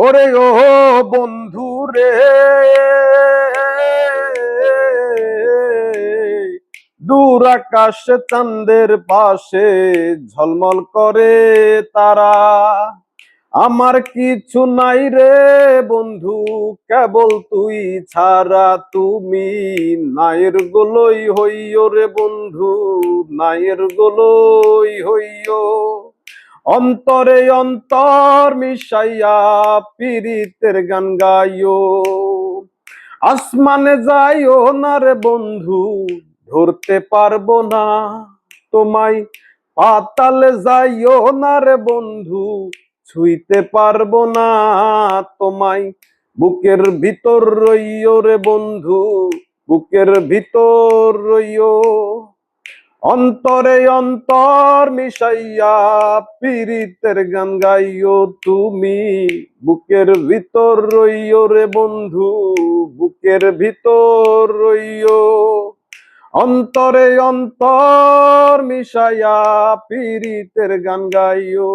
ওরে ও বন্ধু রে, দূর আকাশে চাঁদের পাশে ঝলমল করে তারা। আমার কিছু নাই রে বন্ধু, কেবল তুই ছাড়া। তুমি নায়ের গোলই হইও রে বন্ধু, নায়ের গোলই হইও। অন্তরে অন্তর মিশাইয়া পীরিতের গান গাইও। আসমানে যাইও না রে বন্ধু, ধরতে পারবো না তোমায়। পাতালে যাইও না রে বন্ধু, ছুঁইতে পারবো না তোমায়। বুকের ভিতর রইও রে বন্ধু, বুকের ভিতর রইও। অন্তরে অন্তর মিশাইয়া পীরিতের গান গাইও তুমি। বুকের ভিতর রইও রে বন্ধু, বুকের ভিতর রইও। অন্তরে অন্তর মিশাইয়া পীরিতের গান গাইও।